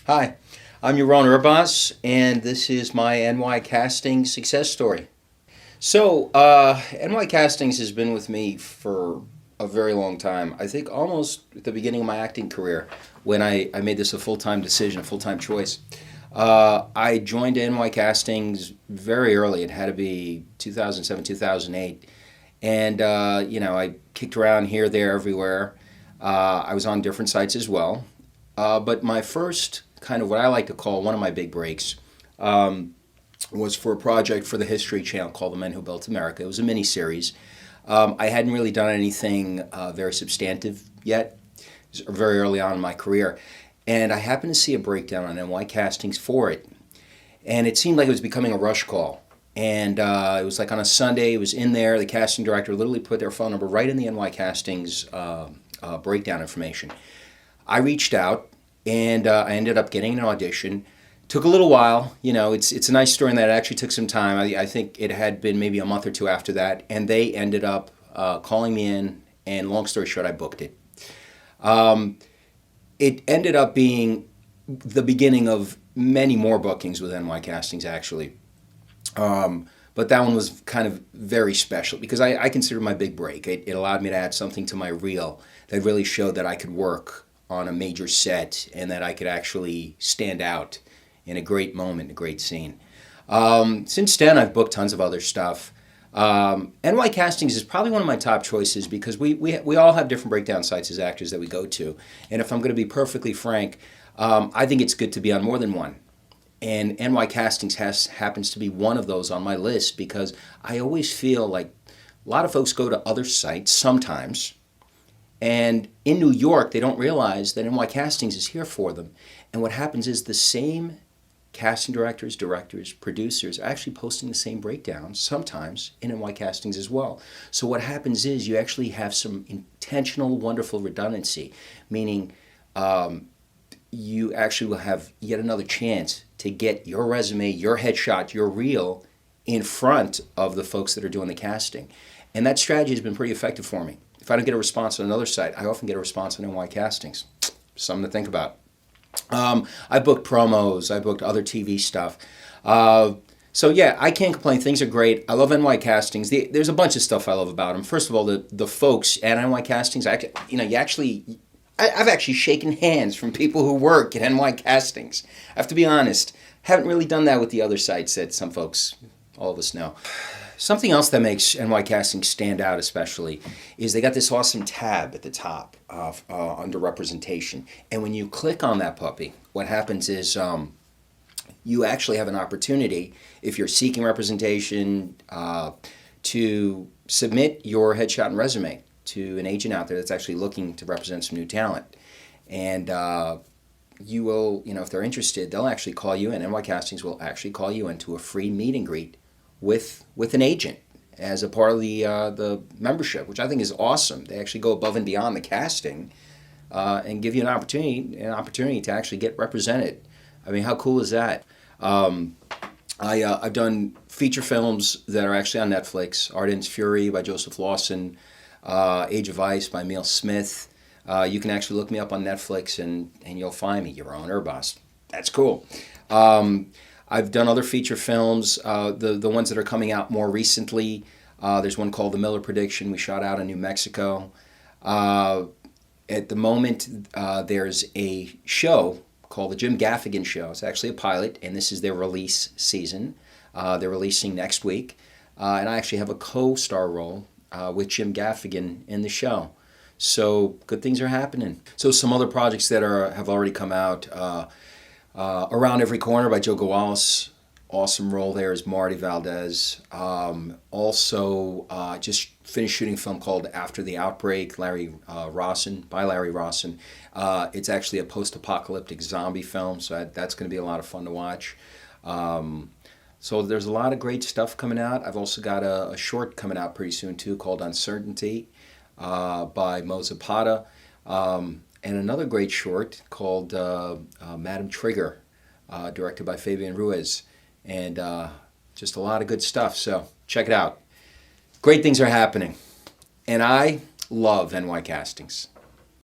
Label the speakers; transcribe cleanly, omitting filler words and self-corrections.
Speaker 1: Hi, I'm Yaron, and this is my NYCastings success story. NYCastings has been with me for a very long time. I think almost at the beginning of my acting career when I made this a full-time decision, a full-time choice. I joined NYCastings very early. It had to be 2007, 2008. And, I kicked around here, there, everywhere. I was on different sites as well. But my first kind of what I like to call one of my big breaks was for a project for the History Channel called The Men Who Built America. It was a mini-series. I hadn't really done anything very substantive yet. It was very early on in my career. And I happened to see a breakdown on NYCastings for it. And it seemed like it was becoming a rush call. And it was like on a Sunday, it was in there. The casting director literally put their phone number right in the NYCastings breakdown information. I reached out, and I ended up getting an audition. Took a little while. It's a nice story in that it actually took some time. I think it had been maybe a month or two after that, and they ended up calling me in, and long story short, I booked it. It ended up being the beginning of many more bookings with NYCastings, actually. But that one was kind of very special because I consider my big break. It allowed me to add something to my reel that really showed that I could work on a major set and that I could actually stand out in a great moment, a great scene. Since then, I've booked tons of other stuff. NYCastings is probably one of my top choices because we all have different breakdown sites as actors that we go to. And if I'm going to be perfectly frank, I think it's good to be on more than one. And NYCastings happens to be one of those on my list because I always feel like a lot of folks go to other sites sometimes, and in New York they don't realize that NYCastings is here for them. And what happens is the same casting directors, producers are actually posting the same breakdowns sometimes in NYCastings as well. So what happens is you actually have some intentional, wonderful redundancy, meaning you actually will have yet another chance to get your resume, your headshot, your reel in front of the folks that are doing the casting. And that strategy has been pretty effective for me. If I don't get a response on another site, I often get a response on NYCastings. Something to think about. I booked promos. I booked other TV stuff. So yeah, I can't complain. Things are great. I love NYCastings. There's a bunch of stuff I love about them. First of all, the folks at NYCastings. I've actually shaken hands from people who work at NYCastings. I have to be honest. Haven't really done that with the other sites that some folks, all of us know. Something else that makes NYCastings stand out especially is they got this awesome tab at the top under representation. And when you click on that puppy, what happens is you actually have an opportunity, if you're seeking representation, to submit your headshot and resume to an agent out there that's actually looking to represent some new talent. And you will, if they're interested, they'll actually call you in. NYCastings will actually call you into a free meet and greet with an agent as a part of the membership, which I think is awesome. They actually go above and beyond the casting and give you an opportunity to actually get represented. I mean, how cool is that? I've done feature films that are actually on Netflix. Ardent's Fury by Joseph Lawson, Age of Ice by Emil Smith. You can actually look me up on Netflix and you'll find me, Yaron. That's cool. I've done other feature films, the ones that are coming out more recently. There's one called The Miller Prediction. We shot out in New Mexico. At the moment, there's a show called The Jim Gaffigan Show. It's actually a pilot, and this is their release season. They're releasing next week. And I actually have a co-star role with Jim Gaffigan in the show. So good things are happening. So some other projects that have already come out. Around Every Corner by Joe Gawalis. Awesome role there as Marty Valdez. Also, just finished shooting a film called After the Outbreak, Larry Rawson. It's actually a post-apocalyptic zombie film, so that's going to be a lot of fun to watch. So there's a lot of great stuff coming out. I've also got a short coming out pretty soon, too, called Uncertainty by Mo Zapata. And another great short called Madam Trigger, directed by Fabian Ruiz. And just a lot of good stuff, so check it out. Great things are happening. And I love NYCastings.